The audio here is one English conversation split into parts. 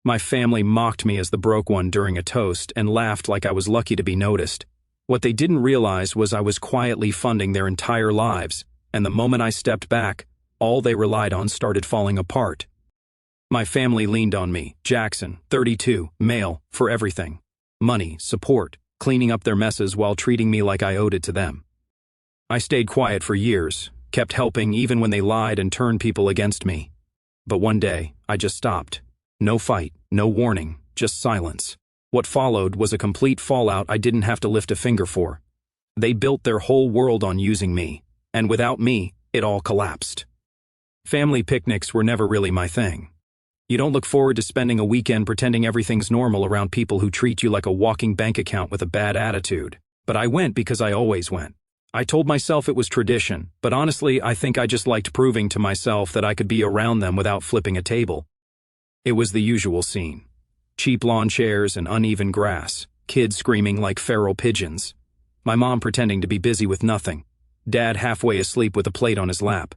My family mocked me as the broke one during a toast and laughed like I was lucky to be noticed. What they didn't realize was I was quietly funding their entire lives, and the moment I stepped back, all they relied on started falling apart. My family leaned on me, Jackson, 32, male, for everything. Money, support, cleaning up their messes while treating me like I owed it to them. I stayed quiet for years, kept helping even when they lied and turned people against me. But one day, I just stopped. No fight, no warning, just silence. What followed was a complete fallout I didn't have to lift a finger for. They built their whole world on using me, and without me, it all collapsed. Family picnics were never really my thing. You don't look forward to spending a weekend pretending everything's normal around people who treat you like a walking bank account with a bad attitude. But I went because I always went. I told myself it was tradition, but honestly, I think I just liked proving to myself that I could be around them without flipping a table. It was the usual scene. Cheap lawn chairs and uneven grass, kids screaming like feral pigeons. My mom pretending to be busy with nothing, dad halfway asleep with a plate on his lap,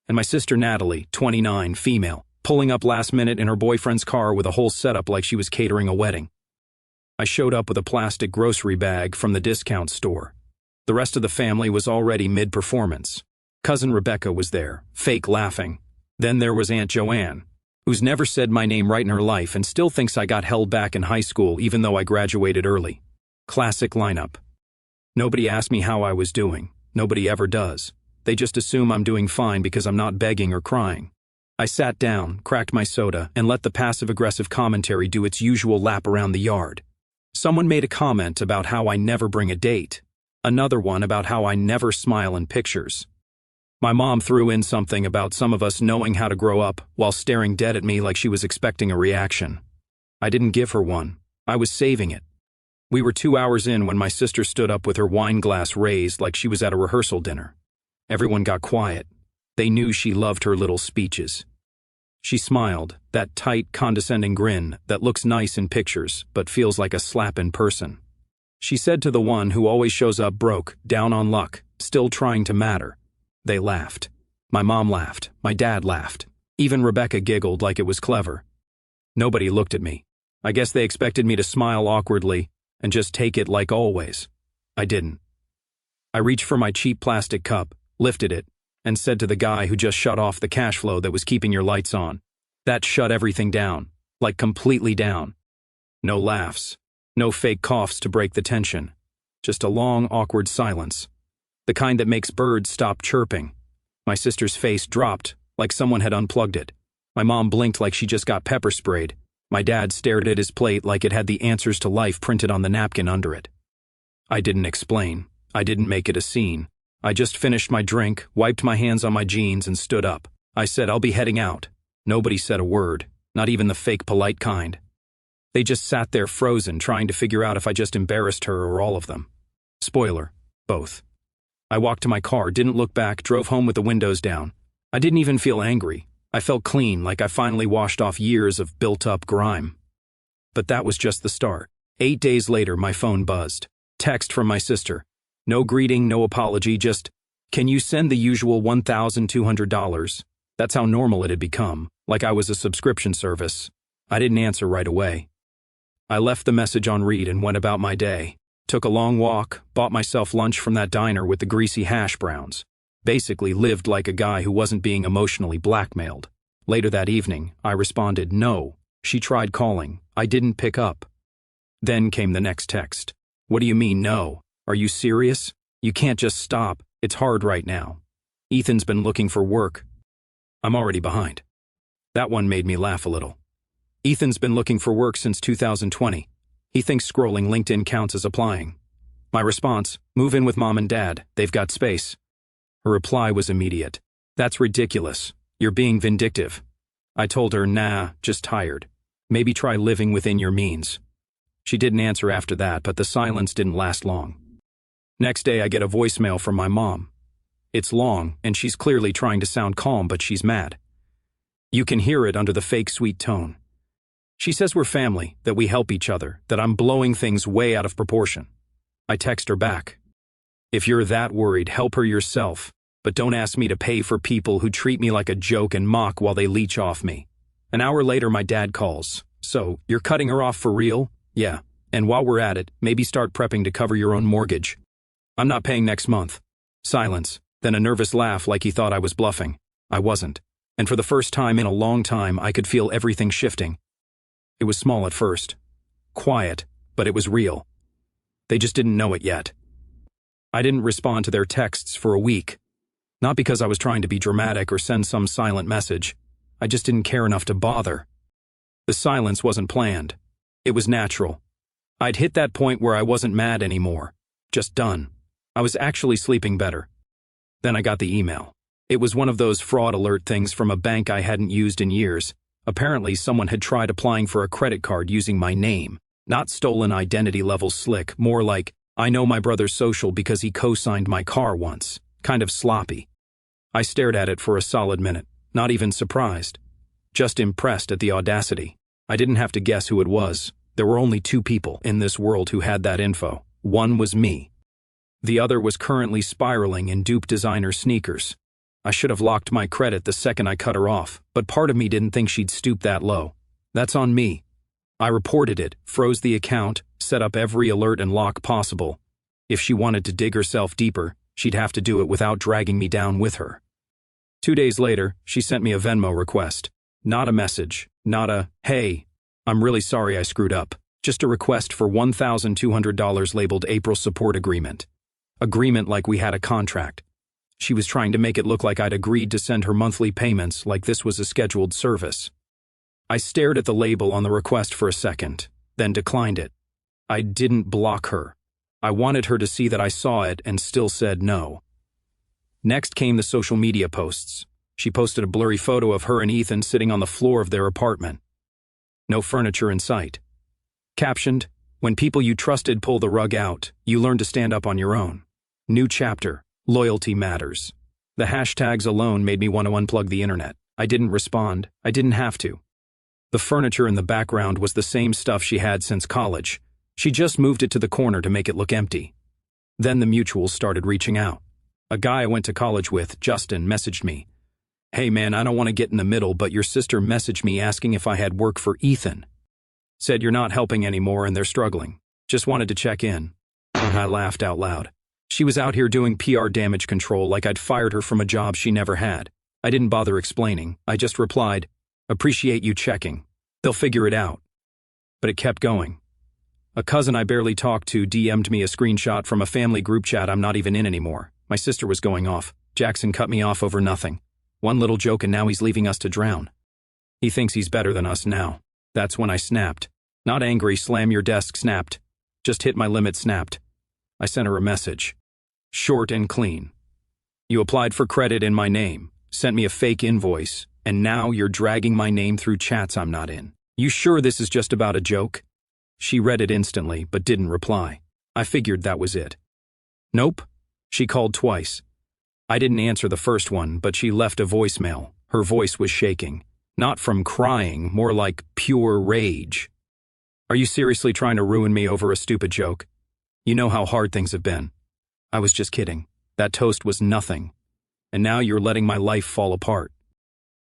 and my sister Natalie, 29, female, pulling up last minute in her boyfriend's car with a whole setup like she was catering a wedding. I showed up with a plastic grocery bag from the discount store. The rest of the family was already mid-performance. Cousin Rebecca was there, fake laughing. Then there was Aunt Joanne, who's never said my name right in her life and still thinks I got held back in high school even though I graduated early. Classic lineup. Nobody asked me how I was doing. Nobody ever does. They just assume I'm doing fine because I'm not begging or crying. I sat down, cracked my soda, and let the passive-aggressive commentary do its usual lap around the yard. Someone made a comment about how I never bring a date. Another one about how I never smile in pictures. My mom threw in something about some of us knowing how to grow up while staring dead at me like she was expecting a reaction. I didn't give her one. I was saving it. We were 2 hours in when my sister stood up with her wine glass raised like she was at a rehearsal dinner. Everyone got quiet. They knew she loved her little speeches. She smiled, that tight, condescending grin that looks nice in pictures but feels like a slap in person. She said to the one who always shows up broke, down on luck, still trying to matter. They laughed. My mom laughed. My dad laughed. Even Rebecca giggled like it was clever. Nobody looked at me. I guess they expected me to smile awkwardly and just take it like always. I didn't. I reached for my cheap plastic cup, lifted it, and said to the guy who just shut off the cash flow that was keeping your lights on, "That shut everything down, like completely down." No laughs. No fake coughs to break the tension. Just a long, awkward silence. The kind that makes birds stop chirping. My sister's face dropped, like someone had unplugged it. My mom blinked like she just got pepper sprayed. My dad stared at his plate like it had the answers to life printed on the napkin under it. I didn't explain. I didn't make it a scene. I just finished my drink, wiped my hands on my jeans, and stood up. I said, "I'll be heading out." Nobody said a word, not even the fake polite kind. They just sat there frozen, trying to figure out if I just embarrassed her or all of them. Spoiler, both. I walked to my car, didn't look back, drove home with the windows down. I didn't even feel angry. I felt clean, like I finally washed off years of built-up grime. But that was just the start. 8 days later, my phone buzzed. Text from my sister. No greeting, no apology, just, "Can you send the usual $1,200? That's how normal it had become, like I was a subscription service. I didn't answer right away. I left the message on read and went about my day. Took a long walk, bought myself lunch from that diner with the greasy hash browns. Basically lived like a guy who wasn't being emotionally blackmailed. Later that evening, I responded, "No." She tried calling. I didn't pick up. Then came the next text. "What do you mean, no? Are you serious? You can't just stop. It's hard right now. Ethan's been looking for work." I'm already behind. That one made me laugh a little. Ethan's been looking for work since 2020. He thinks scrolling LinkedIn counts as applying. My response, "Move in with mom and dad. They've got space." Her reply was immediate. "That's ridiculous. You're being vindictive." I told her, "Nah, just tired. Maybe try living within your means." She didn't answer after that, but the silence didn't last long. Next day, I get a voicemail from my mom. It's long, and she's clearly trying to sound calm, but she's mad. You can hear it under the fake sweet tone. She says we're family, that we help each other, that I'm blowing things way out of proportion. I text her back. "If you're that worried, help her yourself, but don't ask me to pay for people who treat me like a joke and mock while they leech off me." An hour later, my dad calls. So, you're cutting her off for real? Yeah. And while we're at it, maybe start prepping to cover your own mortgage. I'm not paying next month. Silence, then a nervous laugh like he thought I was bluffing. I wasn't. And for the first time in a long time, I could feel everything shifting. It was small at first. Quiet, but it was real. They just didn't know it yet. I didn't respond to their texts for a week. Not because I was trying to be dramatic or send some silent message. I just didn't care enough to bother. The silence wasn't planned. It was natural. I'd hit that point where I wasn't mad anymore. Just done. I was actually sleeping better. Then I got the email. It was one of those fraud alert things from a bank I hadn't used in years. Apparently, someone had tried applying for a credit card using my name. Not stolen identity level slick, more like, I know my brother's social because he co-signed my car once. Kind of sloppy. I stared at it for a solid minute, not even surprised. Just impressed at the audacity. I didn't have to guess who it was. There were only two people in this world who had that info. One was me. The other was currently spiraling in dupe designer sneakers. I should have locked my credit the second I cut her off, but part of me didn't think she'd stoop that low. That's on me. I reported it, froze the account, set up every alert and lock possible. If she wanted to dig herself deeper, she'd have to do it without dragging me down with her. 2 days later, she sent me a Venmo request. Not a message, not a, hey, I'm really sorry I screwed up. Just a request for $1,200 labeled April support agreement. Agreement like we had a contract. She was trying to make it look like I'd agreed to send her monthly payments like this was a scheduled service. I stared at the label on the request for a second, then declined it. I didn't block her. I wanted her to see that I saw it and still said no. Next came the social media posts. She posted a blurry photo of her and Ethan sitting on the floor of their apartment. No furniture in sight. Captioned, when people you trusted pull the rug out, you learn to stand up on your own. New chapter, loyalty matters. The hashtags alone made me want to unplug the internet. I didn't respond. I didn't have to. The furniture in the background was the same stuff she had since college. She just moved it to the corner to make it look empty. Then the mutuals started reaching out. A guy I went to college with, Justin, messaged me. Hey man, I don't want to get in the middle, but your sister messaged me asking if I had work for Ethan. Said you're not helping anymore and they're struggling. Just wanted to check in. And I laughed out loud. She was out here doing PR damage control like I'd fired her from a job she never had. I didn't bother explaining. I just replied, appreciate you checking. They'll figure it out. But it kept going. A cousin I barely talked to DM'd me a screenshot from a family group chat I'm not even in anymore. My sister was going off. Jackson cut me off over nothing. One little joke and now he's leaving us to drown. He thinks he's better than us now. That's when I snapped. Not angry, slam your desk snapped. Just hit my limit snapped. I sent her a message. Short and clean. You applied for credit in my name, sent me a fake invoice, and now you're dragging my name through chats I'm not in. You sure this is just about a joke? She read it instantly, but didn't reply. I figured that was it. Nope. She called twice. I didn't answer the first one, but she left a voicemail. Her voice was shaking. Not from crying, more like pure rage. Are you seriously trying to ruin me over a stupid joke? You know how hard things have been. I was just kidding. That toast was nothing. And now you're letting my life fall apart.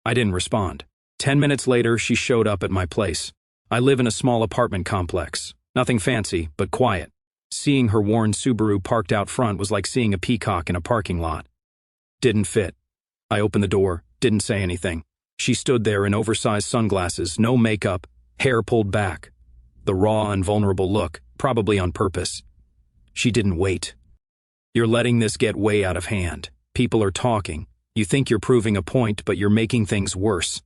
I didn't respond. 10 minutes later, she showed up at my place. I live in a small apartment complex. Nothing fancy, but quiet. Seeing her worn Subaru parked out front was like seeing a peacock in a parking lot. Didn't fit. I opened the door, didn't say anything. She stood there in oversized sunglasses, no makeup, hair pulled back. The raw and vulnerable look, probably on purpose. She didn't wait. You're letting this get way out of hand. People are talking. You think you're proving a point, but you're making things worse.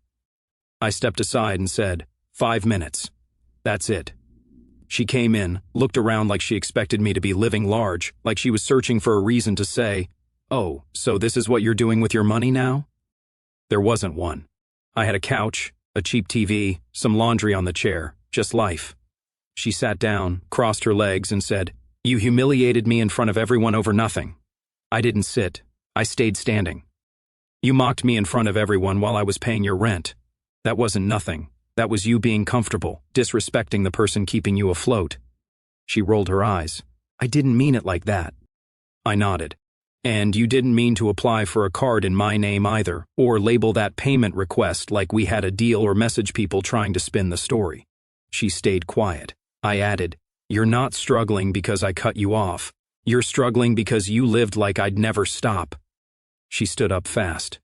I stepped aside and said, 5 minutes. That's it. She came in, looked around like she expected me to be living large, like she was searching for a reason to say, oh, so this is what you're doing with your money now? There wasn't one. I had a couch, a cheap TV, some laundry on the chair, just life. She sat down, crossed her legs, and said, you humiliated me in front of everyone over nothing. I didn't sit. I stayed standing. You mocked me in front of everyone while I was paying your rent. That wasn't nothing. That was you being comfortable, disrespecting the person keeping you afloat. She rolled her eyes. I didn't mean it like that. I nodded. And you didn't mean to apply for a card in my name either, or label that payment request like we had a deal or message people trying to spin the story. She stayed quiet. I added, "You're not struggling because I cut you off. You're struggling because you lived like I'd never stop." She stood up fast.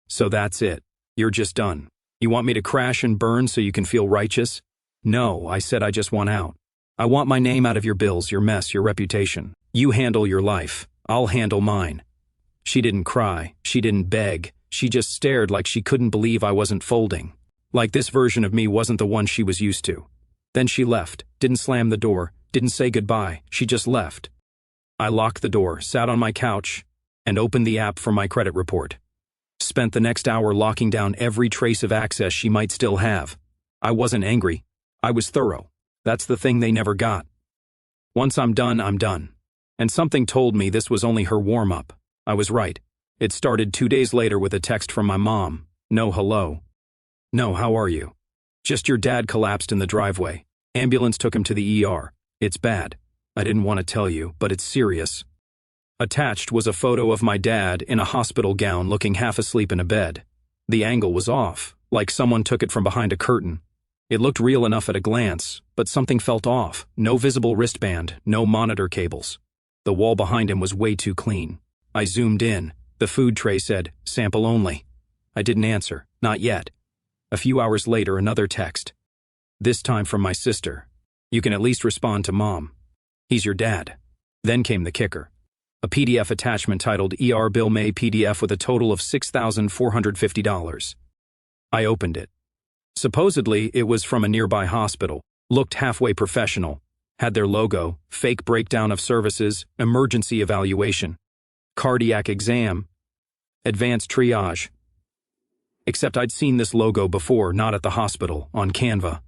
"So that's it. You're just done. You want me to crash and burn so you can feel righteous?" "No," I said, "I just want out. I want my name out of your bills, your mess, your reputation. You handle your life. I'll handle mine." She didn't cry. She didn't beg. She just stared like she couldn't believe I wasn't folding. Like this version of me wasn't the one she was used to. Then she left, didn't slam the door, didn't say goodbye. She just left. I locked the door, sat on my couch, and opened the app for my credit report. Spent the next hour locking down every trace of access she might still have. I wasn't angry. I was thorough. That's the thing they never got. Once I'm done, I'm done. And something told me this was only her warm-up. I was right. It started 2 days later with a text from my mom. "No hello. No, how are you? Just your dad collapsed in the driveway. Ambulance took him to the ER. It's bad. I didn't want to tell you, but it's serious." Attached was a photo of my dad in a hospital gown looking half asleep in a bed. The angle was off, like someone took it from behind a curtain. It looked real enough at a glance, but something felt off. No visible wristband, no monitor cables. The wall behind him was way too clean. I zoomed in. The food tray said, "Sample only." I didn't answer. Not yet. A few hours later, another text. This time from my sister. "You can at least respond to Mom. He's your dad." Then came the kicker. A PDF attachment titled ER Bill May PDF with a total of $6,450. I opened it. Supposedly, it was from a nearby hospital, looked halfway professional, had their logo, fake breakdown of services, emergency evaluation, cardiac exam, advanced triage. Except I'd seen this logo before, not at the hospital, on Canva.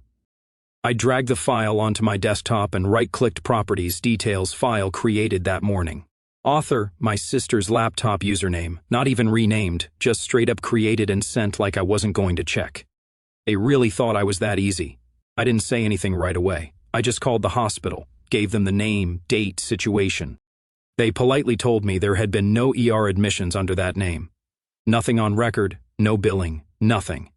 I dragged the file onto my desktop and right-clicked Properties Details file created that morning. Author, my sister's laptop username, not even renamed, just straight up created and sent like I wasn't going to check. They really thought I was that easy. I didn't say anything right away. I just called the hospital, gave them the name, date, situation. They politely told me there had been no ER admissions under that name. Nothing on record, no billing, nothing.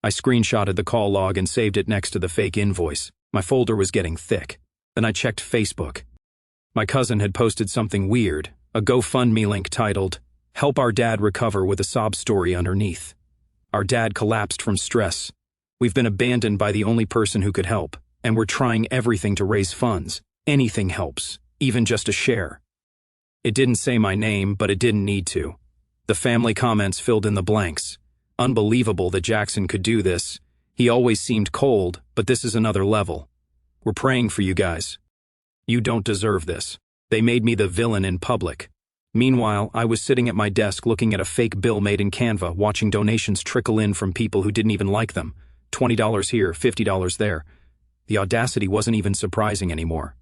I screenshotted the call log and saved it next to the fake invoice. My folder was getting thick. Then I checked Facebook. My cousin had posted something weird, a GoFundMe link titled, "Help Our Dad Recover," with a sob story underneath. "Our dad collapsed from stress. We've been abandoned by the only person who could help, and we're trying everything to raise funds. Anything helps, even just a share." It didn't say my name, but it didn't need to. The family comments filled in the blanks. Unbelievable that Jackson could do this. He always seemed cold, but this is another level. "We're praying for you guys. You don't deserve this." They made me the villain in public. Meanwhile, I was sitting at my desk looking at a fake bill made in Canva, watching donations trickle in from people who didn't even like them. $20 here, $50 there. The audacity wasn't even surprising anymore.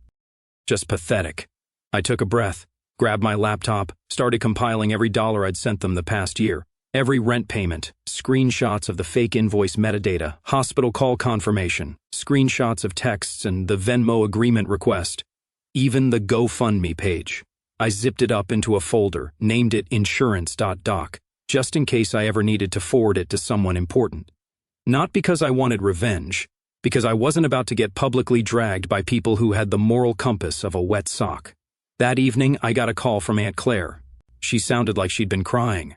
Just pathetic. I took a breath, grabbed my laptop, started compiling every dollar I'd sent them the past year. Every rent payment, screenshots of the fake invoice metadata, hospital call confirmation, screenshots of texts and the Venmo agreement request. Even the GoFundMe page. I zipped it up into a folder, named it insurance.doc, just in case I ever needed to forward it to someone important. Not because I wanted revenge, because I wasn't about to get publicly dragged by people who had the moral compass of a wet sock. That evening, I got a call from Aunt Claire. She sounded like she'd been crying.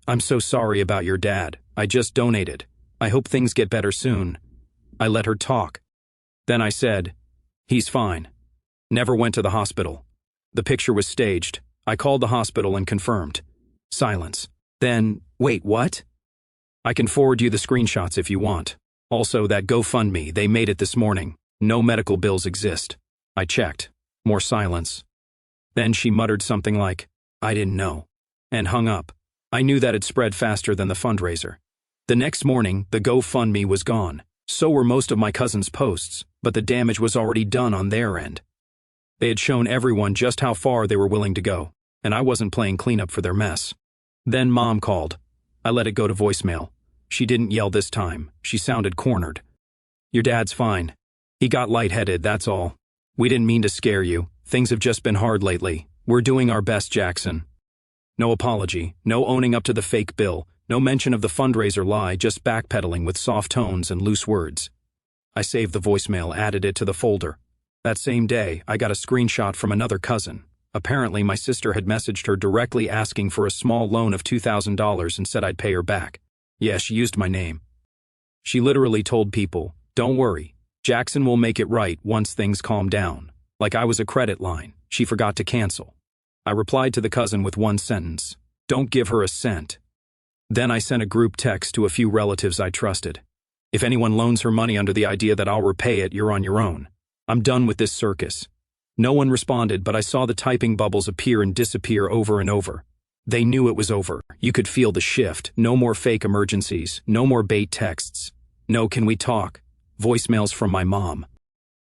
"I'm so sorry about your dad. I just donated. I hope things get better soon." I let her talk. Then I said, "He's fine. Never went to the hospital. The picture was staged. I called the hospital and confirmed." Silence. Then, "Wait, what?" "I can forward you the screenshots if you want. Also, that GoFundMe, they made it this morning. No medical bills exist." I checked. More silence. Then she muttered something like, "I didn't know," and hung up. I knew that had spread faster than the fundraiser. The next morning, the GoFundMe was gone. So were most of my cousin's posts, but the damage was already done on their end. They had shown everyone just how far they were willing to go, and I wasn't playing cleanup for their mess. Then Mom called. I let it go to voicemail. She didn't yell this time. She sounded cornered. "Your dad's fine. He got lightheaded, that's all. We didn't mean to scare you. Things have just been hard lately. We're doing our best, Jackson." No apology, no owning up to the fake bill, no mention of the fundraiser lie, just backpedaling with soft tones and loose words. I saved the voicemail, added it to the folder. That same day, I got a screenshot from another cousin. Apparently, my sister had messaged her directly asking for a small loan of $2,000 and said I'd pay her back. Yeah, she used my name. She literally told people, "Don't worry, Jackson will make it right once things calm down." Like I was a credit line she forgot to cancel. I replied to the cousin with one sentence, "Don't give her a cent." Then I sent a group text to a few relatives I trusted. "If anyone loans her money under the idea that I'll repay it, you're on your own. I'm done with this circus." No one responded, but I saw the typing bubbles appear and disappear over and over. They knew it was over. You could feel the shift. No more fake emergencies. No more bait texts. No "can we talk?" voicemails from my mom.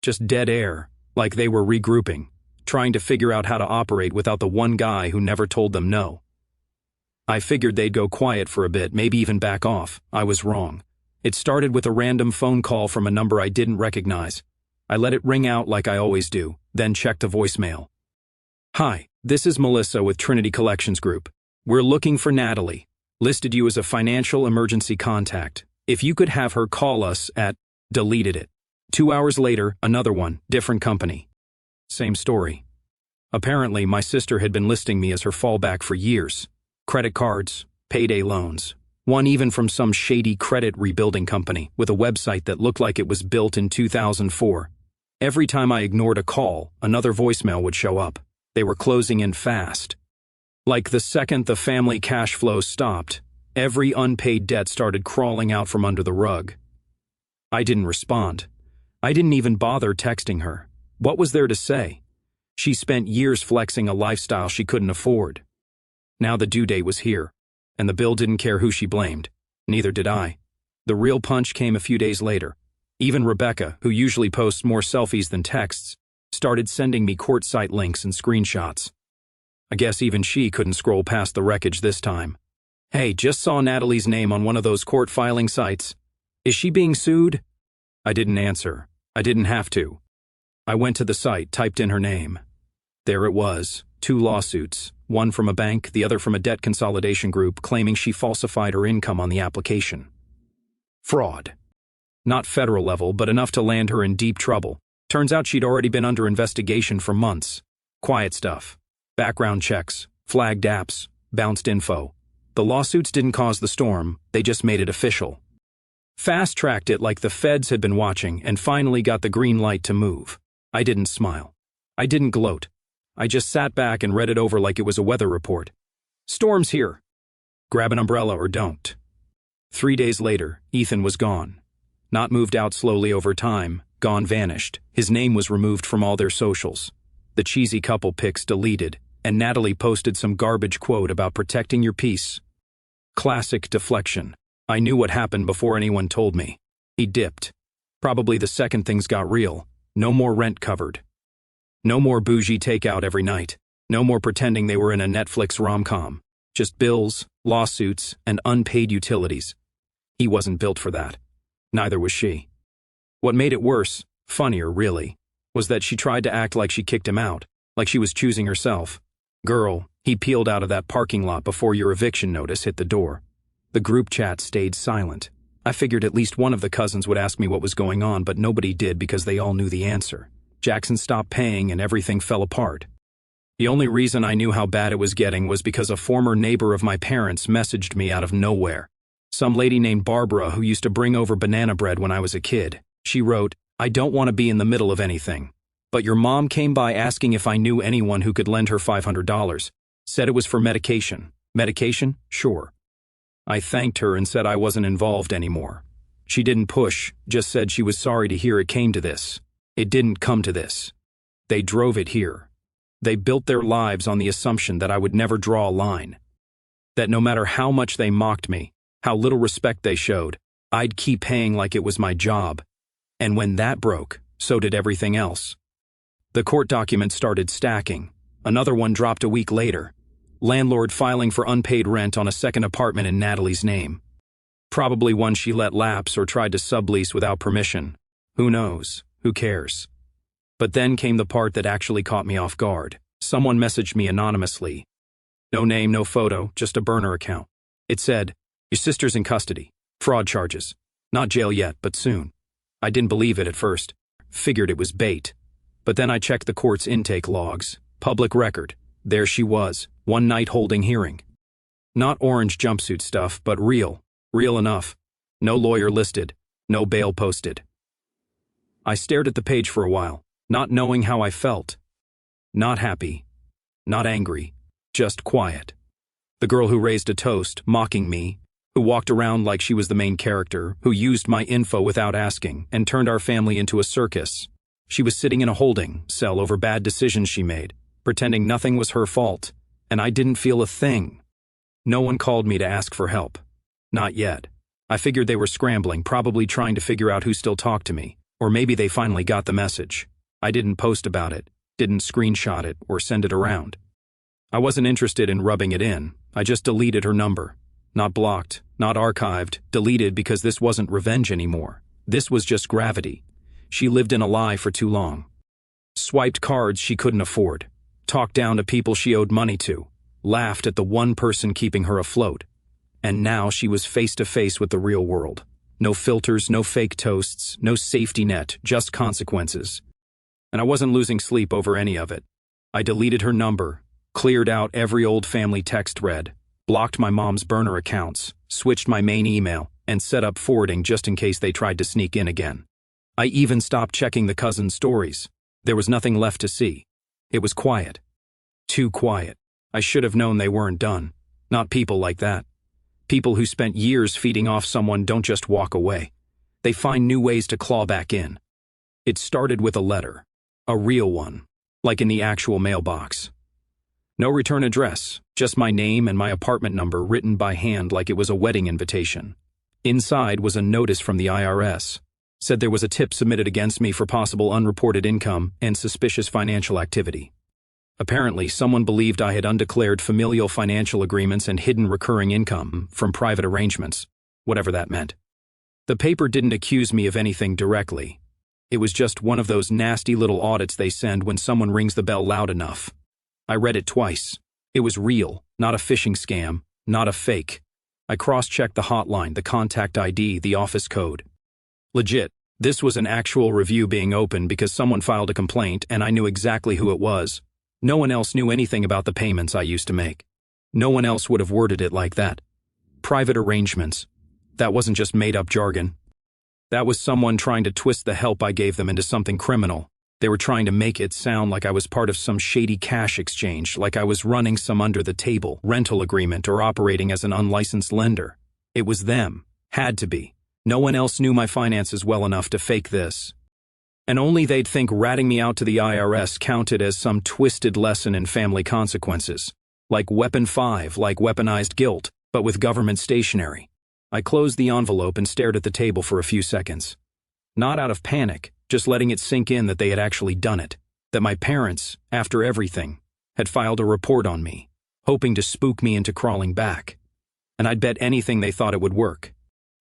Just dead air, like they were regrouping, trying to figure out how to operate without the one guy who never told them no. I figured they'd go quiet for a bit, maybe even back off. I was wrong. It started with a random phone call from a number I didn't recognize. I let it ring out like I always do, then checked the voicemail. "Hi, this is Melissa with Trinity Collections Group. We're looking for Natalie. Listed you as a financial emergency contact. If you could have her call us at..." Deleted it. 2 hours later, another one, different company. Same story. Apparently, my sister had been listing me as her fallback for years. Credit cards, payday loans. One even from some shady credit rebuilding company with a website that looked like it was built in 2004. Every time I ignored a call, another voicemail would show up. They were closing in fast. Like the second the family cash flow stopped, every unpaid debt started crawling out from under the rug. I didn't respond. I didn't even bother texting her. What was there to say? She spent years flexing a lifestyle she couldn't afford. Now the due date was here, and the bill didn't care who she blamed. Neither did I. The real punch came a few days later. Even Rebecca, who usually posts more selfies than texts, started sending me court site links and screenshots. I guess even she couldn't scroll past the wreckage this time. "Hey, just saw Natalie's name on one of those court filing sites. Is she being sued?" I didn't answer. I didn't have to. I went to the site, typed in her name. There it was, 2 lawsuits, one from a bank, the other from a debt consolidation group, claiming she falsified her income on the application. Fraud. Not federal level, but enough to land her in deep trouble. Turns out she'd already been under investigation for months. Quiet stuff. Background checks, flagged apps, bounced info. The lawsuits didn't cause the storm, they just made it official. Fast-tracked it like the feds had been watching and finally got the green light to move. I didn't smile. I didn't gloat. I just sat back and read it over like it was a weather report. "Storm's here. Grab an umbrella or don't." 3 days later, Ethan was gone. Not moved out slowly over time, gone vanished. His name was removed from all their socials. The cheesy couple pics deleted, and Natalie posted some garbage quote about protecting your peace. Classic deflection. I knew what happened before anyone told me. He dipped. Probably the second things got real. No more rent covered. No more bougie takeout every night. No more pretending they were in a Netflix rom-com. Just bills, lawsuits, and unpaid utilities. He wasn't built for that. Neither was she. What made it worse, funnier really, was that she tried to act like she kicked him out, like she was choosing herself. "Girl, he peeled out of that parking lot before your eviction notice hit the door." The group chat stayed silent. I figured at least one of the cousins would ask me what was going on, but nobody did because they all knew the answer. Jackson stopped paying and everything fell apart. The only reason I knew how bad it was getting was because a former neighbor of my parents messaged me out of nowhere. Some lady named Barbara who used to bring over banana bread when I was a kid. She wrote, "I don't want to be in the middle of anything, but your mom came by asking if I knew anyone who could lend her $500. Said it was for medication. Medication? Sure." I thanked her and said I wasn't involved anymore. She didn't push, just said she was sorry to hear it came to this. It didn't come to this. They drove it here. They built their lives on the assumption that I would never draw a line. That no matter how much they mocked me, how little respect they showed, I'd keep paying like it was my job. And when that broke, so did everything else. The court documents started stacking. Another one dropped a week later. Landlord filing for unpaid rent on a second apartment in Natalie's name. Probably one she let lapse or tried to sublease without permission. Who knows? Who cares? But then came the part that actually caught me off guard. Someone messaged me anonymously. No name, no photo, just a burner account. It said, "Your sister's in custody. Fraud charges. Not jail yet, but soon." I didn't believe it at first. Figured it was bait. But then I checked the court's intake logs. Public record. There she was, one night holding hearing. Not orange jumpsuit stuff, but real. Real enough. No lawyer listed. No bail posted. I stared at the page for a while, not knowing how I felt. Not happy. Not angry. Just quiet. The girl who raised a toast, mocking me, who walked around like she was the main character, who used my info without asking, and turned our family into a circus. She was sitting in a holding cell over bad decisions she made, pretending nothing was her fault, and I didn't feel a thing. No one called me to ask for help. Not yet. I figured they were scrambling, probably trying to figure out who still talked to me, or maybe they finally got the message. I didn't post about it, didn't screenshot it, or send it around. I wasn't interested in rubbing it in. I just deleted her number. Not blocked, not archived, deleted because this wasn't revenge anymore. This was just gravity. She lived in a lie for too long. Swiped cards she couldn't afford. Talked down to people she owed money to. Laughed at the one person keeping her afloat. And now she was face to face with the real world. No filters, no fake toasts, no safety net, just consequences. And I wasn't losing sleep over any of it. I deleted her number, cleared out every old family text thread, blocked my mom's burner accounts, switched my main email, and set up forwarding just in case they tried to sneak in again. I even stopped checking the cousins' stories. There was nothing left to see. It was quiet. Too quiet. I should have known they weren't done. Not people like that. People who spent years feeding off someone don't just walk away. They find new ways to claw back in. It started with a letter. A real one. Like in the actual mailbox. No return address, just my name and my apartment number written by hand like it was a wedding invitation. Inside was a notice from the IRS. Said there was a tip submitted against me for possible unreported income and suspicious financial activity. Apparently, someone believed I had undeclared familial financial agreements and hidden recurring income from private arrangements, whatever that meant. The paper didn't accuse me of anything directly. It was just one of those nasty little audits they send when someone rings the bell loud enough. I read it twice. It was real, not a phishing scam, not a fake. I cross-checked the hotline, the contact ID, the office code. Legit, this was an actual review being opened because someone filed a complaint and I knew exactly who it was. No one else knew anything about the payments I used to make. No one else would have worded it like that. Private arrangements. That wasn't just made-up jargon. That was someone trying to twist the help I gave them into something criminal. They were trying to make it sound like I was part of some shady cash exchange, like I was running some under-the-table rental agreement or operating as an unlicensed lender. It was them. Had to be. No one else knew my finances well enough to fake this. And only they'd think ratting me out to the IRS counted as some twisted lesson in family consequences. Like Weapon 5, like weaponized guilt, but with government stationery. I closed the envelope and stared at the table for a few seconds. Not out of panic, just letting it sink in that they had actually done it. That my parents, after everything, had filed a report on me, hoping to spook me into crawling back. And I'd bet anything they thought it would work.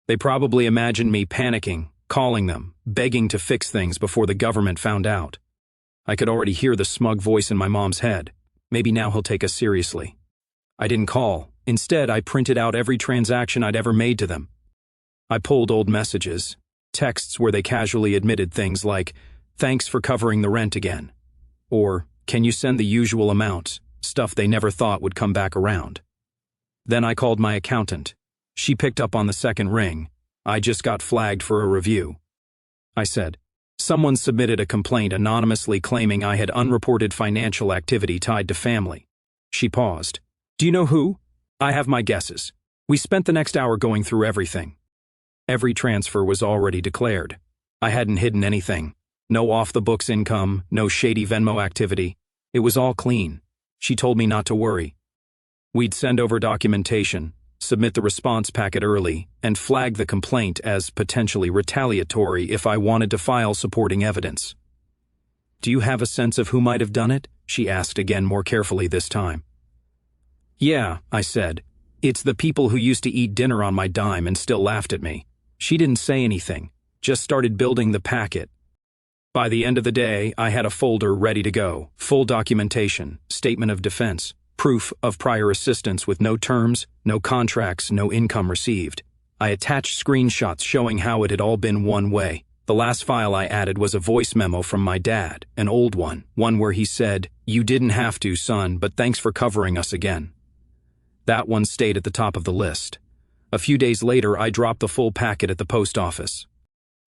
They probably imagined me panicking, calling them, begging to fix things before the government found out. I could already hear the smug voice in my mom's head. Maybe now he'll take us seriously. I didn't call. Instead, I printed out every transaction I'd ever made to them. I pulled old messages, texts where they casually admitted things like, "Thanks for covering the rent again," or "Can you send the usual amount," stuff they never thought would come back around. Then I called my accountant. She picked up on the second ring. "I just got flagged for a review." I said, "Someone submitted a complaint anonymously claiming I had unreported financial activity tied to family." She paused. "Do you know who?" "I have my guesses. We spent the next hour going through everything." Every transfer was already declared. I hadn't hidden anything. No off-the-books income, no shady Venmo activity. It was all clean. She told me not to worry. We'd send over documentation, submit the response packet early, and flag the complaint as potentially retaliatory if I wanted to file supporting evidence. "Do you have a sense of who might have done it?" she asked again, more carefully this time. "Yeah," I said. "It's the people who used to eat dinner on my dime and still laughed at me." She didn't say anything, just started building the packet. By the end of the day, I had a folder ready to go, full documentation, statement of defense, proof of prior assistance with no terms, no contracts, no income received. I attached screenshots showing how it had all been one way, The last file I added was a voice memo from my dad, an old one where he said, "You didn't have to, son, but thanks for covering us again." That one stayed at the top of the list. A few days later, I dropped the full packet at the post office.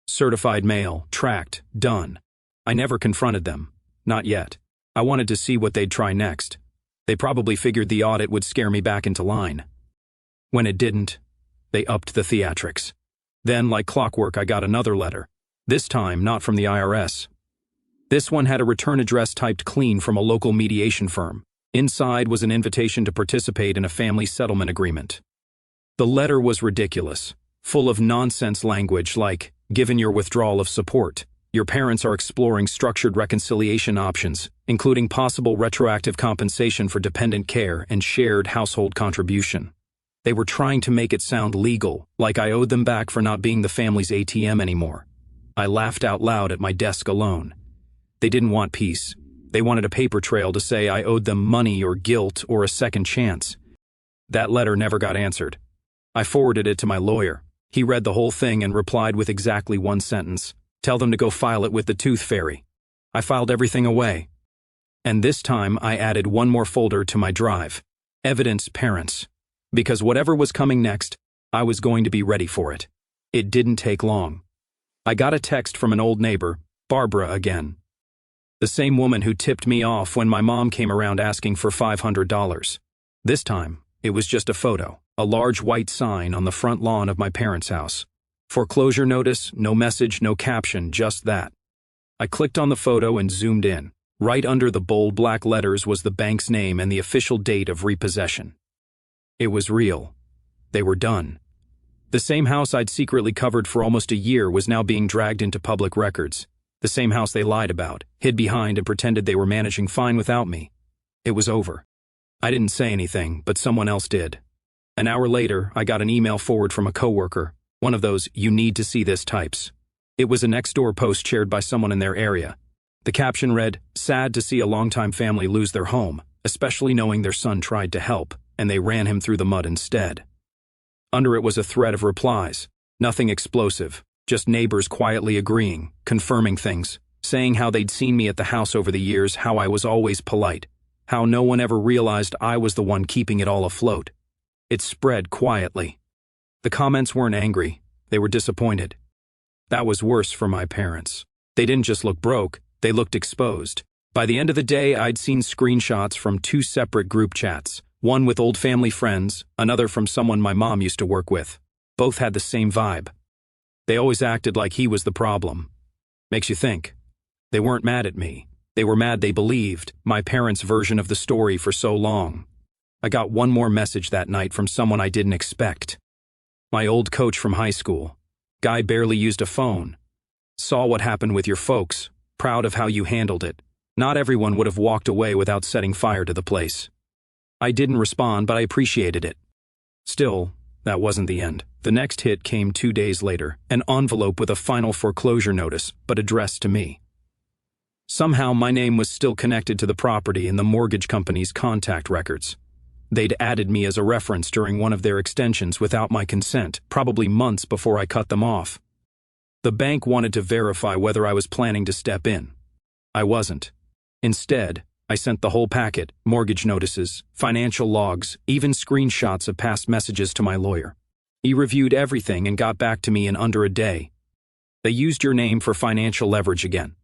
Certified mail, tracked, done. I never confronted them. Not yet. I wanted to see what they'd try next. They probably figured the audit would scare me back into line. When it didn't, they upped the theatrics. Then, like clockwork, I got another letter. This time, not from the IRS. This one had a return address typed clean from a local mediation firm. Inside was an invitation to participate in a family settlement agreement. The letter was ridiculous, full of nonsense language like, "Given your withdrawal of support, your parents are exploring structured reconciliation options, including possible retroactive compensation for dependent care and shared household contribution." They were trying to make it sound legal, like I owed them back for not being the family's ATM anymore. I laughed out loud at my desk alone. They didn't want peace. They wanted a paper trail to say I owed them money or guilt or a second chance. That letter never got answered. I forwarded it to my lawyer. He read the whole thing and replied with exactly one sentence. "Tell them to go file it with the tooth fairy." I filed everything away. And this time I added one more folder to my drive. Evidence Parents. Because whatever was coming next, I was going to be ready for it. It didn't take long. I got a text from an old neighbor, Barbara again. The same woman who tipped me off when my mom came around asking for $500. This time, it was just a photo, a large white sign on the front lawn of my parents' house. Foreclosure notice, no message, no caption, just that. I clicked on the photo and zoomed in. Right under the bold black letters was the bank's name and the official date of repossession. It was real. They were done. The same house I'd secretly covered for almost a year was now being dragged into public records. The same house they lied about, hid behind, and pretended they were managing fine without me. It was over. I didn't say anything, but someone else did. An hour later, I got an email forward from a coworker, one of those "you need to see this" types. It was a next-door post shared by someone in their area. The caption read, "Sad to see a longtime family lose their home, especially knowing their son tried to help, and they ran him through the mud instead." Under it was a thread of replies. Nothing explosive, just neighbors quietly agreeing, confirming things, saying how they'd seen me at the house over the years, how I was always polite, how no one ever realized I was the one keeping it all afloat. It spread quietly. The comments weren't angry, they were disappointed. That was worse for my parents. They didn't just look broke, they looked exposed. By the end of the day, I'd seen screenshots from 2 separate group chats, one with old family friends, another from someone my mom used to work with. Both had the same vibe. They always acted like he was the problem. Makes you think. They weren't mad at me. They were mad they believed my parents' version of the story for so long. I got one more message that night from someone I didn't expect. My old coach from high school. Guy barely used a phone. "Saw what happened with your folks. Proud of how you handled it. Not everyone would have walked away without setting fire to the place." I didn't respond, but I appreciated it. Still, that wasn't the end. The next hit came 2 days later, an envelope with a final foreclosure notice, but addressed to me. Somehow my name was still connected to the property in the mortgage company's contact records. They'd added me as a reference during one of their extensions without my consent, probably months before I cut them off. The bank wanted to verify whether I was planning to step in. I wasn't. Instead, I sent the whole packet, mortgage notices, financial logs, even screenshots of past messages to my lawyer. He reviewed everything and got back to me in under a day. "They used your name for financial leverage again.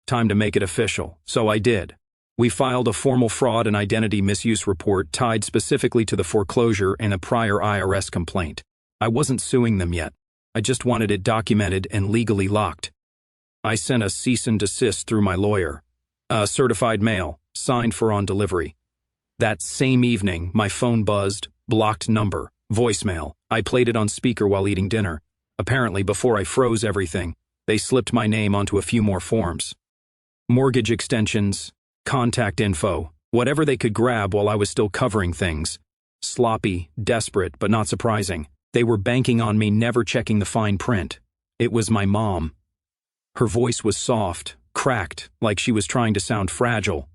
Time to make it official," so I did. We filed a formal fraud and identity misuse report tied specifically to the foreclosure and a prior IRS complaint. I wasn't suing them yet. I just wanted it documented and legally locked. I sent a cease and desist through my lawyer. Certified mail, signed for on delivery. That same evening, my phone buzzed, blocked number, voicemail. I played it on speaker while eating dinner. Apparently, before I froze everything, they slipped my name onto a few more forms. Mortgage extensions, contact info, whatever they could grab while I was still covering things. Sloppy, desperate, but not surprising. They were banking on me never checking the fine print. It was my mom. Her voice was soft, cracked, like she was trying to sound fragile.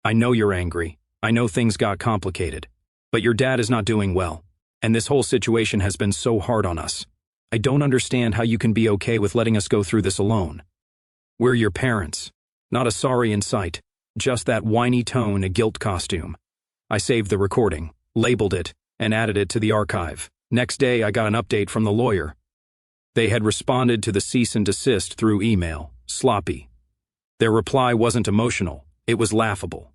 "I know you're angry. I know things got complicated. But your dad is not doing well. And this whole situation has been so hard on us. I don't understand how you can be okay with letting us go through this alone. We're your parents. Not a sorry in sight, just that whiny tone, a guilt costume. I saved the recording, labeled it, and added it to the archive. Next day, I got an update from the lawyer. They had responded to the cease and desist through email, sloppy. Their reply wasn't emotional, it was laughable.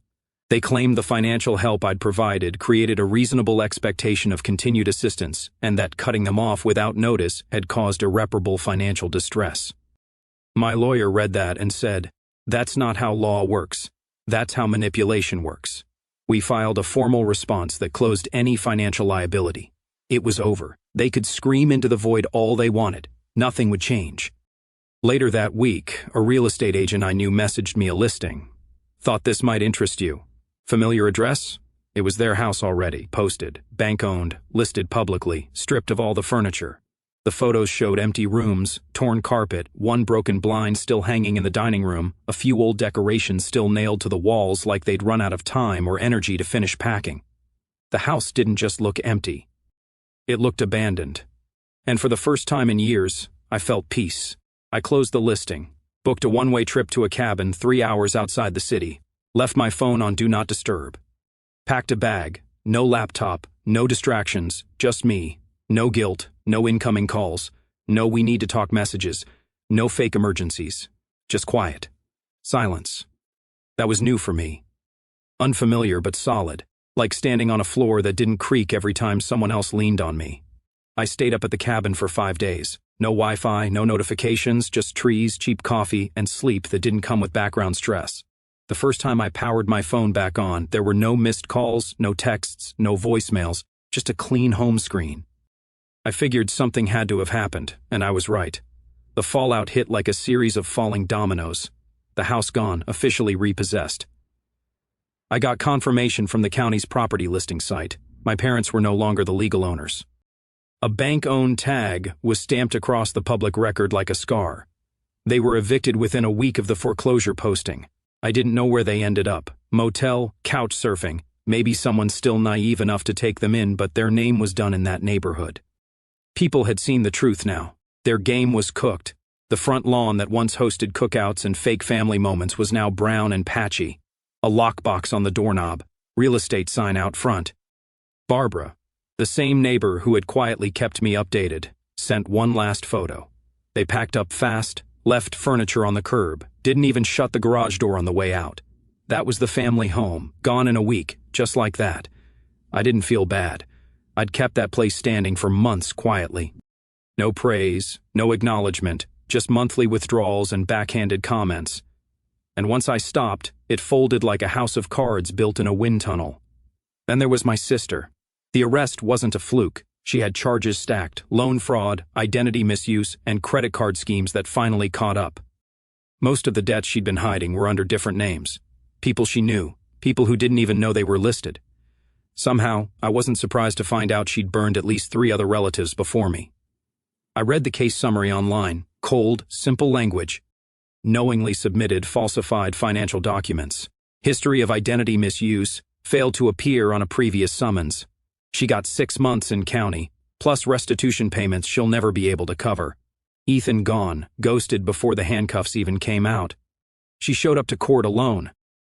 They claimed the financial help I'd provided created a reasonable expectation of continued assistance, and that cutting them off without notice had caused irreparable financial distress. My lawyer read that and said, "That's not how law works. That's how manipulation works." We filed a formal response that closed any financial liability. It was over. They could scream into the void all they wanted. Nothing would change. Later that week, a real estate agent I knew messaged me a listing. "Thought this might interest you. Familiar address?" It was their house already, posted, bank-owned, listed publicly, stripped of all the furniture. The photos showed empty rooms, torn carpet, one broken blind still hanging in the dining room, a few old decorations still nailed to the walls like they'd run out of time or energy to finish packing. The house didn't just look empty. It looked abandoned. And for the first time in years, I felt peace. I closed the listing, booked a one-way trip to a cabin 3 hours outside the city, left my phone on Do Not Disturb. Packed a bag, no laptop, no distractions, just me. No guilt, no incoming calls, no we need to talk messages, no fake emergencies. Just quiet. Silence. That was new for me. Unfamiliar but solid, like standing on a floor that didn't creak every time someone else leaned on me. I stayed up at the cabin for 5 days. No Wi-Fi, no notifications, just trees, cheap coffee, and sleep that didn't come with background stress. The first time I powered my phone back on, there were no missed calls, no texts, no voicemails, just a clean home screen. I figured something had to have happened, and I was right. The fallout hit like a series of falling dominoes. The house gone, officially repossessed. I got confirmation from the county's property listing site. My parents were no longer the legal owners. A bank-owned tag was stamped across the public record like a scar. They were evicted within a week of the foreclosure posting. I didn't know where they ended up. Motel, couch surfing. Maybe someone still naive enough to take them in, but their name was done in that neighborhood. People had seen the truth now. Their game was cooked. The front lawn that once hosted cookouts and fake family moments was now brown and patchy. A lockbox on the doorknob. Real estate sign out front. Barbara, the same neighbor who had quietly kept me updated, sent one last photo. They packed up fast, left furniture on the curb, didn't even shut the garage door on the way out. That was the family home, gone in a week, just like that. I didn't feel bad. I'd kept that place standing for months quietly. No praise, no acknowledgement, just monthly withdrawals and backhanded comments. And once I stopped, it folded like a house of cards built in a wind tunnel. Then there was my sister. The arrest wasn't a fluke. She had charges stacked, loan fraud, identity misuse, and credit card schemes that finally caught up. Most of the debts she'd been hiding were under different names. People she knew, people who didn't even know they were listed. Somehow, I wasn't surprised to find out she'd burned at least 3 other relatives before me. I read the case summary online, cold, simple language. Knowingly submitted falsified financial documents. History of identity misuse, failed to appear on a previous summons. She got 6 months in county, plus restitution payments she'll never be able to cover. Ethan gone, ghosted before the handcuffs even came out. She showed up to court alone.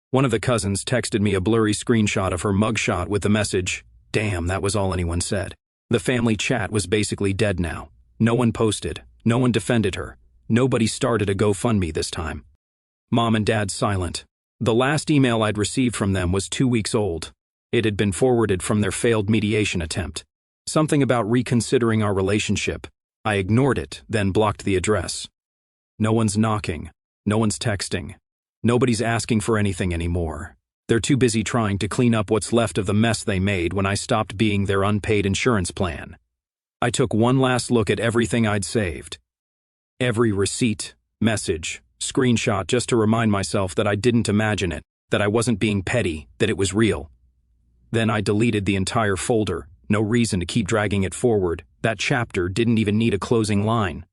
One of the cousins texted me a blurry screenshot of her mugshot with the message, "Damn, that was all anyone said." The family chat was basically dead now. No one posted, no one defended her. Nobody started a GoFundMe this time. Mom and Dad silent. The last email I'd received from them was 2 weeks old. It had been forwarded from their failed mediation attempt. Something about reconsidering our relationship. I ignored it, then blocked the address. No one's knocking. No one's texting. Nobody's asking for anything anymore. They're too busy trying to clean up what's left of the mess they made when I stopped being their unpaid insurance plan. I took one last look at everything I'd saved. Every receipt, message, screenshot just to remind myself that I didn't imagine it, that I wasn't being petty, that it was real. Then I deleted the entire folder. No reason to keep dragging it forward. That chapter didn't even need a closing line.